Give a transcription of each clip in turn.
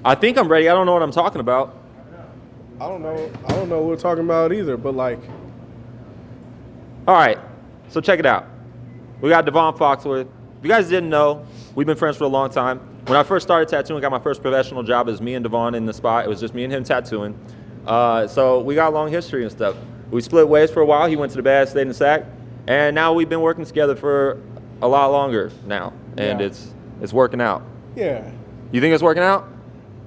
I think I'm ready. I don't know what I'm talking about. I don't know. I don't know what we're talking about either. But like, All right, so check it out. We got Devonne Foxworth. If you guys didn't know, we've been friends for a long time. When I first started tattooing, got my first professional job, it was me and Devonne in the spot. It was just me and him tattooing. So we got a long history and stuff. We split ways for a while. He went to the bad, stayed in the sack. And now we've been working together for a lot longer now. And Yeah. it's working out. yeah, You think it's working out?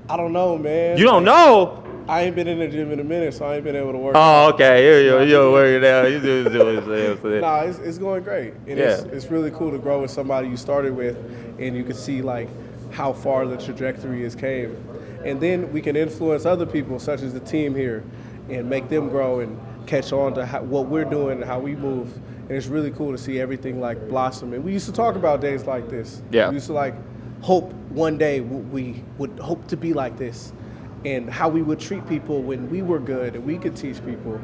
I don't know, man. You don't know? I ain't been in the gym in a minute, so I ain't been able to work. Oh, okay. You're working out. You do it. Nah, it's going great, and Yeah. it's really cool to grow with somebody you started with, and you can see like how far the trajectory has came, and then we can influence other people, such as the team here, and make them grow and catch on to what we're doing and how we move. And it's really cool to see everything like blossom. And we used to talk about days like this. Yeah. We used to like hope one day we would hope to be like this, and how we would treat people when we were good and we could teach people.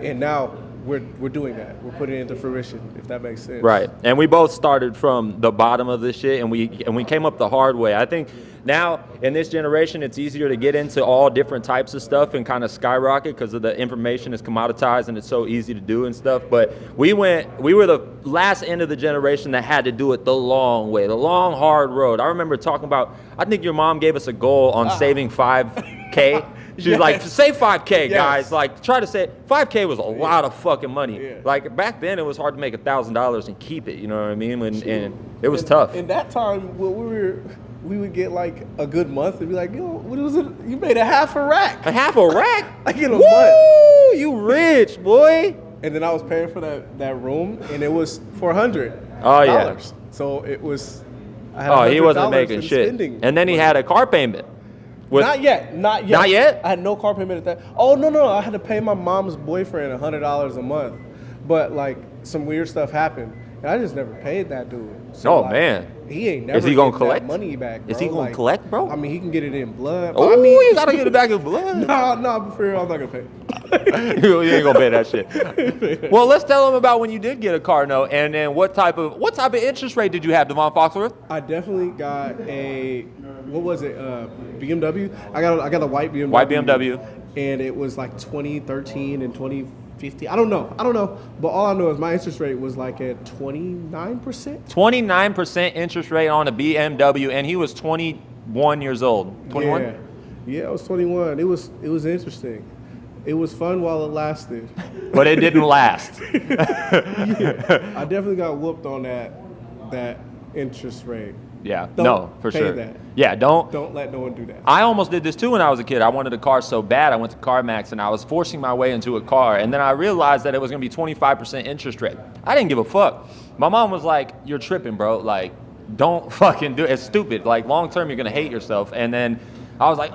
And now we're doing that. We're putting it into fruition, if that makes sense. Right. And we both started from the bottom of this shit, and we came up the hard way. I think now in this generation, it's easier to get into all different types of stuff and kind of skyrocket because of the information is commoditized and it's so easy to do and stuff. But we were the last end of the generation that had to do it the long way, the long, hard road. I remember talking about, I think your mom gave us a goal on saving 5K. She's Yes. like, save 5K, Yes. guys. Like, try to say 5K was a lot of fucking money. Yeah. Like back then, it was hard to make $1,000 and keep it. You know what I mean? And it was tough. In that time, we would get like a good month and be like, yo, what was it? You made a half a rack. A half a rack? Like in a Woo! month. You rich, boy. And then I was paying for that room, and it was $400. Oh, yeah. So it was. I had Oh, he wasn't $100 making in shit. spending. And then he had a car payment. Not yet. Not yet? I had no car payment at that. Oh no! I had to pay my mom's boyfriend $100 a month, but like some weird stuff happened, and I just never paid that dude. So, Oh, like, man. he ain't never. Is he gonna getting that collect? money back? Bro. Is he gonna Like, collect, bro? I mean, he can get it in blood. Oh, I mean, you gotta get it back in blood. No, for real, I'm not gonna pay. You ain't gonna pay that shit. Well, let's tell him about when you did get a car note, and then what type of interest rate did you have, Devonne Foxworth? I definitely got a BMW. I got a white BMW. White BMW. And it was like 2013 and 2015. I don't know. But all I know is my interest rate was like at 29%. 29% interest rate on a BMW, and he was 21 years old. 21? Yeah, I was 21. It was interesting. It was fun while it lasted. But it didn't last. Yeah, I definitely got whooped on that interest rate. Yeah, Don't no, for pay sure. that. Yeah, don't. Don't let no one do that. I almost did this too when I was a kid. I wanted a car so bad. I went to CarMax and I was forcing my way into a car. And then I realized that it was going to be 25% interest rate. I didn't give a fuck. My mom was like, you're tripping, bro. Like, don't fucking do it. It's stupid. Like, long term, you're going to hate yourself. And then I was like,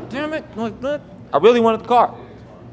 damn it. Like, I really wanted the car.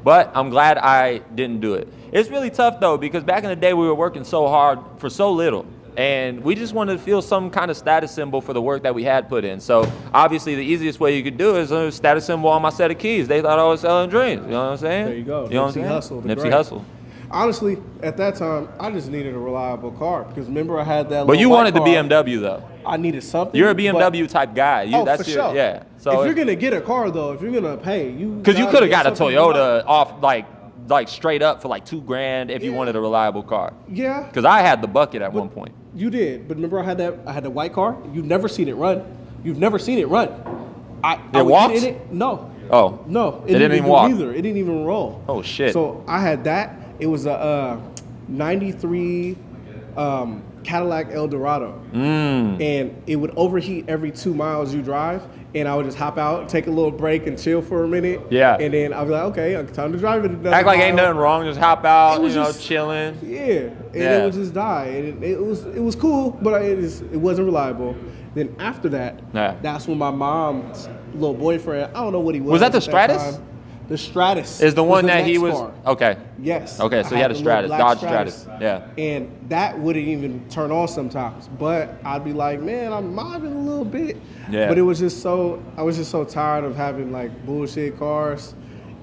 But I'm glad I didn't do it. It's really tough, though, because back in the day, we were working so hard for so little. And we just wanted to feel some kind of status symbol for the work that we had put in. So obviously the easiest way you could do is a status symbol on my set of keys. They thought I was selling dreams. You know what I'm saying? There you go. You know what I'm Nipsey saying? Hussle, the Nipsey great. Hussle. Honestly, at that time, I just needed a reliable car because remember I had that. But you little wanted the white car. BMW though. I needed something. You're a BMW type guy. You, Oh, that's for your, sure. Yeah. So if you're gonna get a car though, if you're gonna pay, because you could have got a something you like. Toyota off like straight up for like $2,000 if you wanted a reliable car. Yeah, Because I had the bucket at one point. you did. But remember, I had the white car. You've never seen it run. You've never seen it run. I It would get walked? in it. No. Oh. No. It didn't even walk. Either. It didn't even roll. Oh shit. So I had that. It was a 93 Cadillac Eldorado. And it would overheat every 2 miles you drive. And I would just hop out, take a little break, and chill for a minute. Yeah. And then I'd be like, okay, time to drive it. another Act like ain't mile. nothing wrong. Just hop out, It was you know, just- chilling. Yeah, and Yeah. it would just die, and it was cool, but it wasn't reliable. Then after that, Yeah. that's when my mom's little boyfriend, I don't know what he was. Was that the at Stratus? time. The Stratus Is the one the that he next was car. okay? Yes. Okay, so I he had a the little Stratus, black Dodge Stratus. Yeah. And that wouldn't even turn on sometimes, but I'd be like, man, I'm mobbing a little bit. Yeah. But I was just so tired of having like bullshit cars,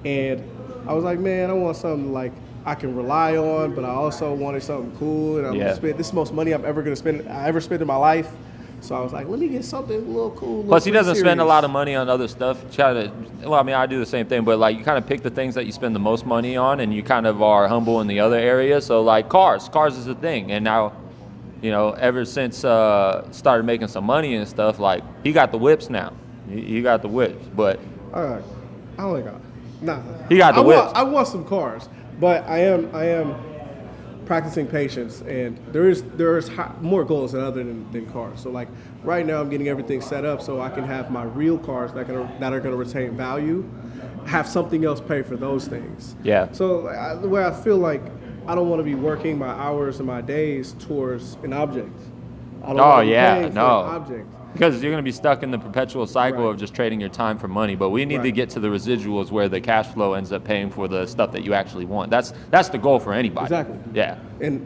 and I was like, man, I want something like I can rely on, but I also wanted something cool, and I'm Yeah. gonna spend this is the most money I ever spent in my life. So I was like, let me get something a little cool. Plus, he doesn't spend a lot of money on other stuff. Well, I mean, I do the same thing, but like you kind of pick the things that you spend the most money on, and you kind of are humble in the other areas. So like cars is a thing, and now, ever since started making some money and stuff, like he got the whips now. He got the whips, but All right, I only got nah. he got the whips. I want some cars, but I am practicing patience, and there's more goals other than cars. So like right now, I'm getting everything set up so I can have my real cars that are gonna retain value, have something else pay for those things. Yeah. So where I feel like I don't want to be working my hours and my days towards an object. I don't wanna be paying for an object. Because you're going to be stuck in the perpetual cycle of just trading your time for money. But we need to get to the residuals where the cash flow ends up paying for the stuff that you actually want. That's the goal for anybody. Exactly. Yeah. And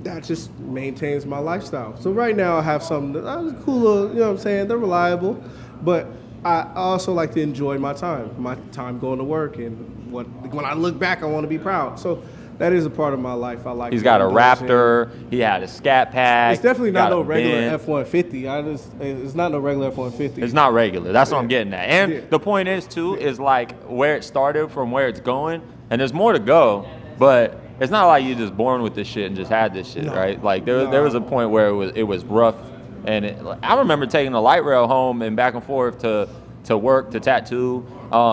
that just maintains my lifestyle. So right now I have some cool, you know what I'm saying? They're reliable, but I also like to enjoy my time going to work, and when I look back, I want to be proud. So that is a part of my life. I like. He's got a Raptor. He had a Scat Pack. It's definitely not no regular F-150. It's not no regular F-150. It's not regular. That's what I'm getting at. And the point is too is like where it started from where it's going, and there's more to go. But it's not like you're just born with this shit and just had this shit, right? Like there was a point where it was rough, and I remember taking the light rail home and back and forth to work to tattoo.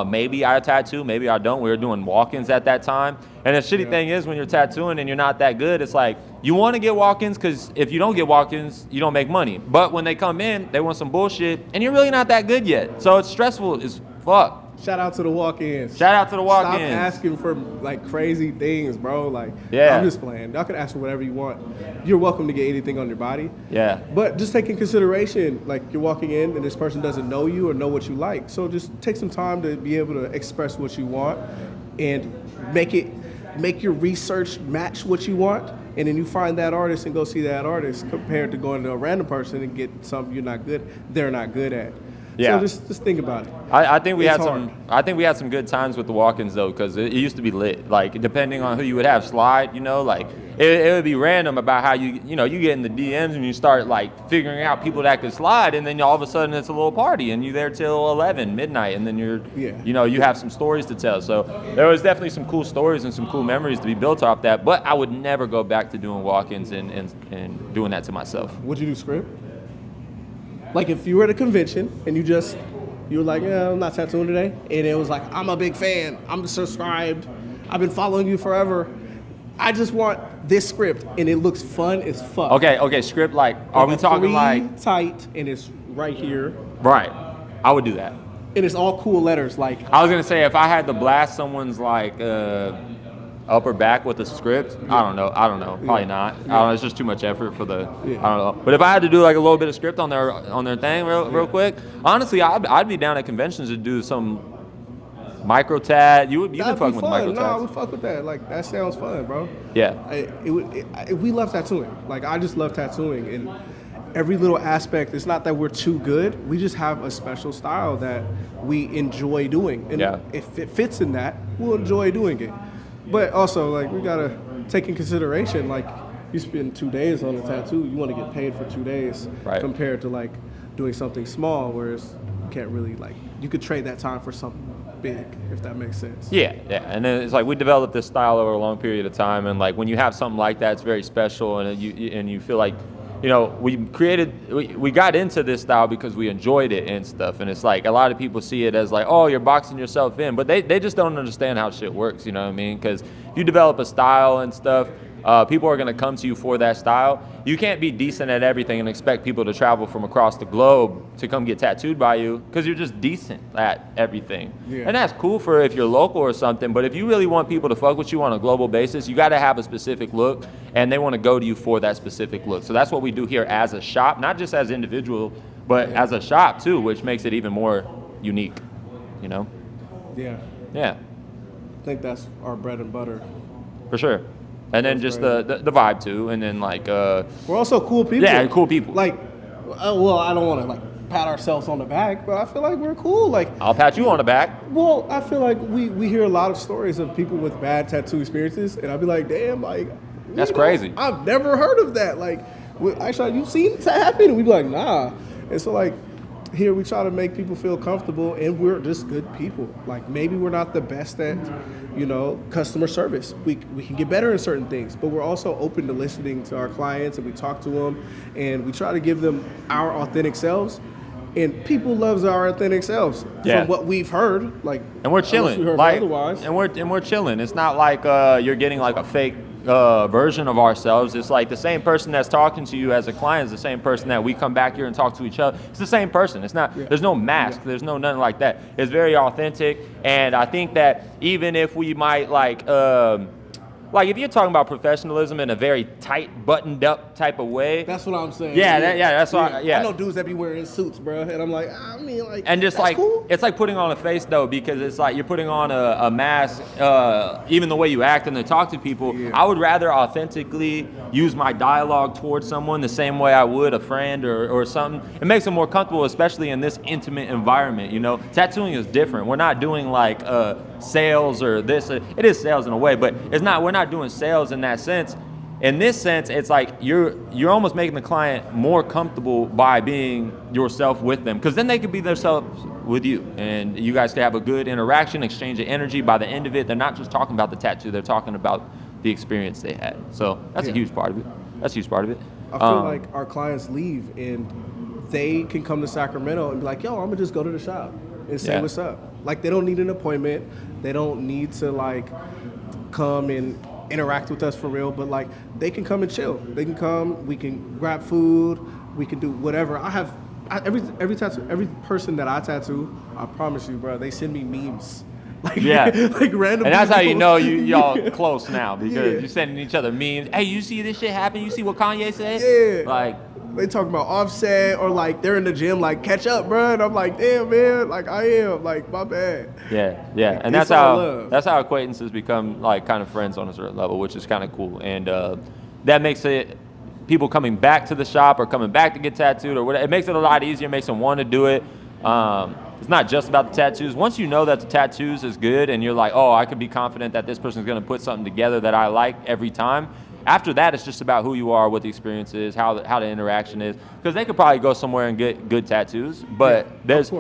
Maybe I tattoo, maybe I don't. We were doing walk-ins at that time. And the shitty thing is when you're tattooing and you're not that good, it's like you want to get walk-ins because if you don't get walk-ins, you don't make money. But when they come in, they want some bullshit and you're really not that good yet. So it's stressful as fuck. Shout out to the walk-ins. Shout out to the walk-ins. Stop asking for like crazy things, bro. Like, yeah. I'm just playing. Y'all can ask for whatever you want. You're welcome to get anything on your body. Yeah. But just take in consideration, like you're walking in and this person doesn't know you or know what you like. So just take some time to be able to express what you want and make your research match what you want. And then you find that artist and go see that artist compared to going to a random person and get something they're not good at. Yeah. So just think about it. I think we had some good times with the walk-ins though, because it used to be lit. Like depending on who you would have slide, like it would be random about how you get in the DMs and you start like figuring out people that could slide, and then all of a sudden it's a little party and you're there till 11 midnight, and then you have some stories to tell. So there was definitely some cool stories and some cool memories to be built off that. But I would never go back to doing walk-ins and doing that to myself. Would you do script? Like if you were at a convention and you were like, I'm not tattooing today, and it was like, I'm a big fan, I'm subscribed, I've been following you forever, I just want this script and it looks fun as fuck. Okay, script like, are we talking like tight and it's right here? Right, I would do that. And it's all cool letters. Like I was gonna say, if I had to blast someone's like upper back with a script, I don't know, probably not. I don't know, it's just too much effort for the. I don't know. But if I had to do like a little bit of script on their thing real quick, honestly, I'd be down at conventions to do some micro tat. You've been fucking with micro tats. No, I would fuck with that. Like that sounds fun, bro. Yeah. We love tattooing. Like I just love tattooing, and every little aspect. It's not that we're too good. We just have a special style that we enjoy doing, and if it fits in that, we'll enjoy doing it. But also, like, we gotta take in consideration, like, you spend 2 days on a tattoo, you want to get paid for 2 days, compared to like doing something small, whereas you can't really like you could trade that time for something big, if that makes sense. Yeah, and then it's like we developed this style over a long period of time, and like when you have something like that, it's very special, and you feel like, we got into this style because we enjoyed it and stuff, and it's like a lot of people see it as like, oh, you're boxing yourself in, but they just don't understand how shit works, you know what I mean? Because if you develop a style and stuff, people are going to come to you for that style. You can't be decent at everything and expect people to travel from across the globe to come get tattooed by you because you're just decent at everything. Yeah. And that's cool for if you're local or something, but if you really want people to fuck with you on a global basis, you got to have a specific look, and they want to go to you for that specific look. So that's what we do here as a shop, not just as individual, but as a shop too, which makes it even more unique, Yeah. Yeah. I think that's our bread and butter. For sure. And then just the vibe too, and then like we're also cool people. Yeah, cool people. Like, well, I don't want to like pat ourselves on the back, but I feel like we're cool. Like, I'll pat you on the back. Well, I feel like we hear a lot of stories of people with bad tattoo experiences, and I'd be like, damn, like that's crazy. I've never heard of that. Like, Actually, you seen that happen? And we'd be like, nah. And so like, here we try to make people feel comfortable, and we're just good people. Like maybe we're not the best at, customer service. We can get better in certain things, but we're also open to listening to our clients, and we talk to them, and we try to give them our authentic selves. And people loves our authentic selves from what we've heard. Like, and we're chilling. We heard like, otherwise. And we're chilling. It's not like you're getting like a fake version of ourselves. It's like the same person that's talking to you as a client is the same person that we come back here and talk to each other. It's the same person. It's not. There's no mask. There's no nothing like that. It's very authentic. And I think that even if we might like if you're talking about professionalism in a very tight, buttoned up type of way. That's what I'm saying. That's why. I know dudes that be wearing suits, bro, and I'm like, and just like cool. It's like putting on a face though, because it's like you're putting on a mask. Even the way you act and to talk to people, I would rather authentically use my dialogue towards someone the same way I would a friend or something. It makes them more comfortable, especially in this intimate environment. Tattooing is different. We're not doing like sales or this. It is sales in a way, but it's not. We're not doing sales in that sense. In this sense, it's like you're almost making the client more comfortable by being yourself with them, because then they could be themselves with you, and you guys could have a good interaction, exchange of energy. By the end of it, they're not just talking about the tattoo; they're talking about the experience they had. So that's a huge part of it. That's a huge part of it. I feel like our clients leave and they can come to Sacramento and be like, "Yo, I'm gonna just go to the shop and say what's up." Like they don't need an appointment. They don't need to like come and interact with us for real, but like they can come and chill. They can come, we can grab food, we can do whatever. Every person that I tattoo, I promise you, bro, they send me memes. Like random. And that's people. how you know y'all close now, because you're sending each other memes. Hey, you see this shit happen? You see what Kanye said? Yeah. Like they talk about Offset, or like they're in the gym like catch up, bro, and I'm like, damn man, like I am, like my bad. Yeah, like, and that's how acquaintances become like kind of friends on a certain level, which is kind of cool, and that makes it people coming back to the shop or coming back to get tattooed or whatever. It makes it a lot easier, makes them want to do it. It's not just about the tattoos. Once you know that the tattoos is good and you're like, oh, I could be confident that this person's going to put something together that I like every time. After that, it's just about who you are, what the experience is, how the interaction is. Because they could probably go somewhere and get good tattoos, but there's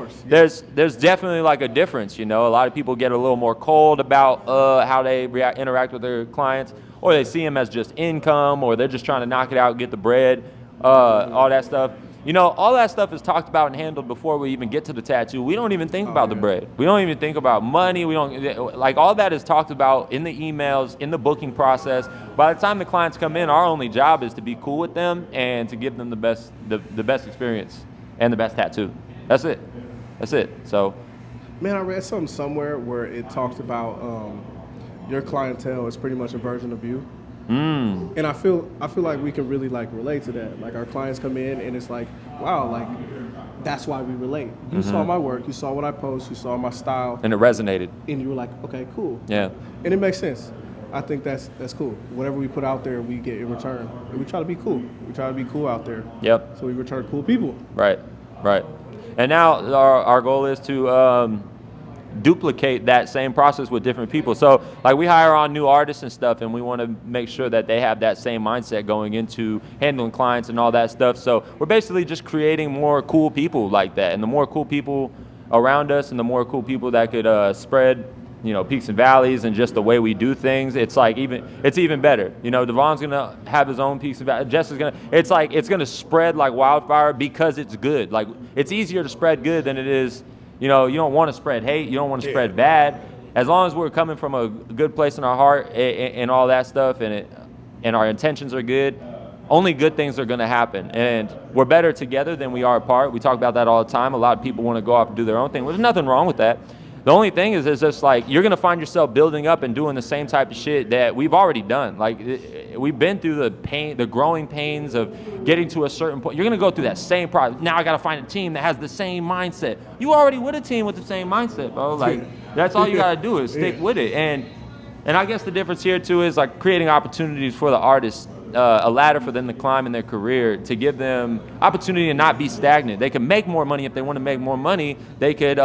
definitely like a difference. A lot of people get a little more cold about how they interact with their clients, or they see them as just income, or they're just trying to knock it out, get the bread, all that stuff. All that stuff is talked about and handled before we even get to the tattoo. We don't even think about the bread. We don't even think about money. We don't, like, all that is talked about in the emails, in the booking process. By the time the clients come in, our only job is to be cool with them and to give them the best experience and the best tattoo. That's it. So, man, I read something somewhere where it talked about your clientele is pretty much a version of you. And I feel like we can really like relate to that. Like our clients come in and it's like, wow, like that's why we relate. You saw my work, you saw what I post, you saw my style, and it resonated. And you were like, okay, cool. Yeah. And it makes sense. I think that's cool. Whatever we put out there, we get in return. And we try to be cool. We try to be cool out there. Yep. So we return cool people. Right. And now our goal is to duplicate that same process with different people. So like we hire on new artists and stuff, and we want to make sure that they have that same mindset going into handling clients and all that stuff. So we're basically just creating more cool people like that, and the more cool people around us and the more cool people that could spread peaks and valleys and just the way we do things, it's even better. Devonne's gonna have his own peaks and valleys. Jess is it's gonna spread like wildfire because it's good. Like it's easier to spread good than it is. You don't want to spread hate. You don't want to spread bad. As long as we're coming from a good place in our heart and all that stuff, and our intentions are good, only good things are going to happen. And we're better together than we are apart. We talk about that all the time. A lot of people want to go off and do their own thing. There's nothing wrong with that. The only thing is just like you're going to find yourself building up and doing the same type of shit that we've already done. Like we've been through the pain, the growing pains of getting to a certain point. You're going to go through that same process. Now I got to find a team that has the same mindset. You already with a team with the same mindset, bro. Like that's all you got to do is stick with it. And I guess the difference here too is like creating opportunities for the artists, a ladder for them to climb in their career, to give them opportunity to not be stagnant. They can make more money if they want to make more money. They could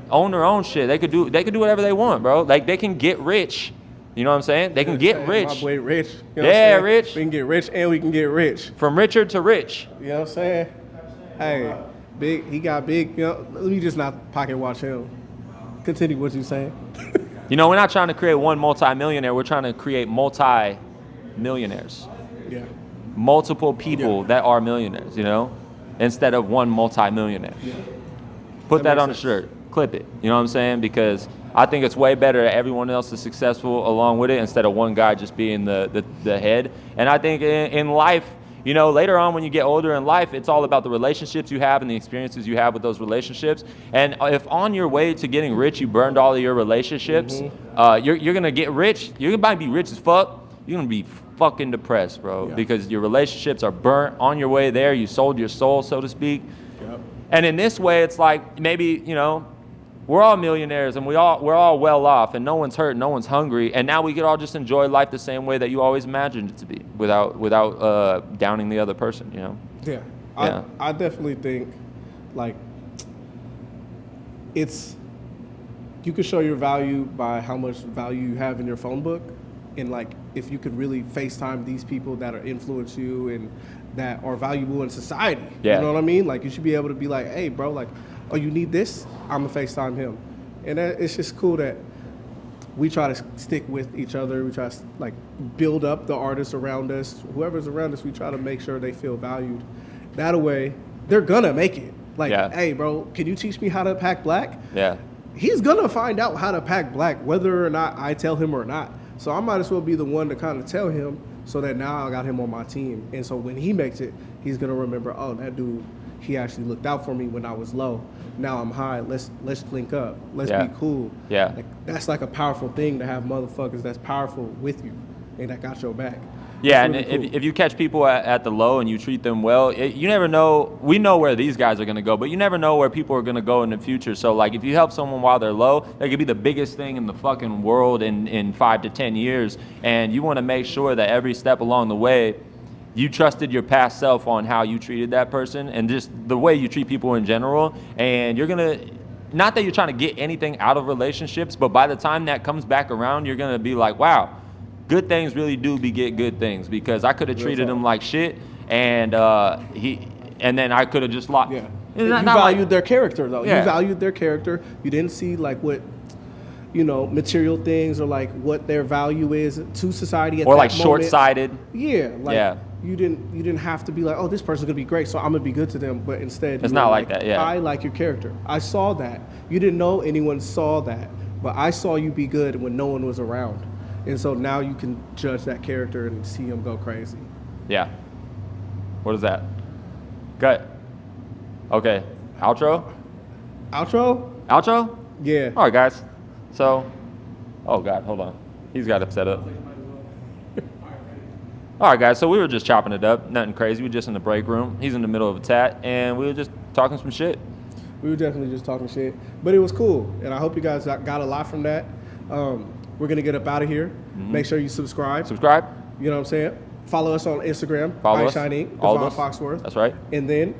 own their own shit. They could do whatever they want, bro. Like they can get rich You know what I'm saying? They can get Hey, rich. My boy Rich. You know Yeah, what I'm saying? Rich. We can get rich and we can get rich. From Richard to rich. You know what I'm saying? Hey, big. He got big. You know, let me just not pocket watch him. Continue what you saying. You know, we're not trying to create one multi-millionaire. We're trying to create multi-millionaires. Yeah. Multiple people that are millionaires, you know, instead of one multi-millionaire. Yeah. Put that makes on a sense. shirt. Clip it. You know what I'm saying? Because I think it's way better that everyone else is successful along with it instead of one guy just being the head. And I think in life, you know, later on when you get older in life, it's all about the relationships you have and the experiences you have with those relationships. And if on your way to getting rich, you burned all of your relationships, you're going to get rich. You might be rich as fuck. You're going to be fucking depressed, bro, because your relationships are burnt on your way there. You sold your soul, so to speak. Yep. And in this way, it's like maybe, you know, we're all millionaires and we're all well off and no one's hurt, no one's hungry, and now we could all just enjoy life the same way that you always imagined it to be, without downing the other person, you know? Yeah. Yeah. I definitely think, like, you can show your value by how much value you have in your phone book, and like if you could really FaceTime these people that are influence you and that are valuable in society. Yeah. You know what I mean? Like you should be able to be like, hey, bro, like, oh, you need this? I'm gonna FaceTime him, and it's just cool that we try to stick with each other. We try to like build up the artists around us. Whoever's around us, we try to make sure they feel valued. That way, they're gonna make it. Like, hey, bro, can you teach me how to pack black? Yeah. He's gonna find out how to pack black, whether or not I tell him or not. So I might as well be the one to kind of tell him, so that now I got him on my team. And so when he makes it, he's gonna remember, oh, that dude, he actually looked out for me when I was low. Now I'm high. Let's link up. Let's be cool. Yeah. Like, that's like a powerful thing to have motherfuckers that's powerful with you and that got your back. Yeah, That's and really cool. if you catch people at the low and you treat them well, you never know. We know where these guys are going to go, but you never know where people are going to go in the future. So, like, if you help someone while they're low, they could be the biggest thing in the fucking world in 5 to 10 years. And you want to make sure that every step along the way, you trusted your past self on how you treated that person and just the way you treat people in general. And you're going to, not that you're trying to get anything out of relationships, but by the time that comes back around, you're going to be like, wow, good things really do beget good things, because I could have treated him like shit, and then I could have just locked. Yeah. You You valued their character, though. Yeah. You valued their character. You didn't see like what, material things or like what their value is to society at or that like moment. short-sighted. Yeah, like Yeah. you didn't have to be like, oh, this person's gonna be great, so I'm gonna be good to them. But instead, It's you not were like that, yeah. I like your character. I saw that. You didn't know anyone saw that, but I saw you be good when no one was around, and so now you can judge that character and see him go crazy. Yeah. What is that? Gut. Okay. Outro? Outro? Yeah. All right, guys. So, oh God, hold on. He's got it set up. All right, guys. So we were just chopping it up. Nothing crazy. We were just in the break room. He's in the middle of a tat, and we were just talking some shit. We were definitely just talking shit, but it was cool, and I hope you guys got a lot from that. We're gonna get up out of here. Make sure you subscribe. Subscribe. You know what I'm saying? Follow us on Instagram. Follow us. Shiny, All of Devonne us. Foxworth. That's right. And then,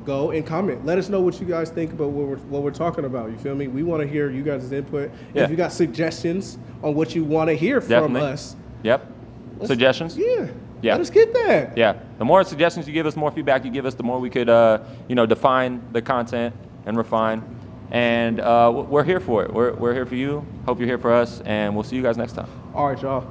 go and comment. Let us know what you guys think about what we're talking about. You feel me? We want to hear you guys' input. Yeah. If you got suggestions on what you want to hear from Definitely. us. Yep. Suggestions? Yeah. Yeah. Let us get that. Yeah. The more suggestions you give us, more feedback you give us, the more we could, define the content and refine. And we're here for it. We're here for you. Hope you're here for us. And we'll see you guys next time. All right, y'all.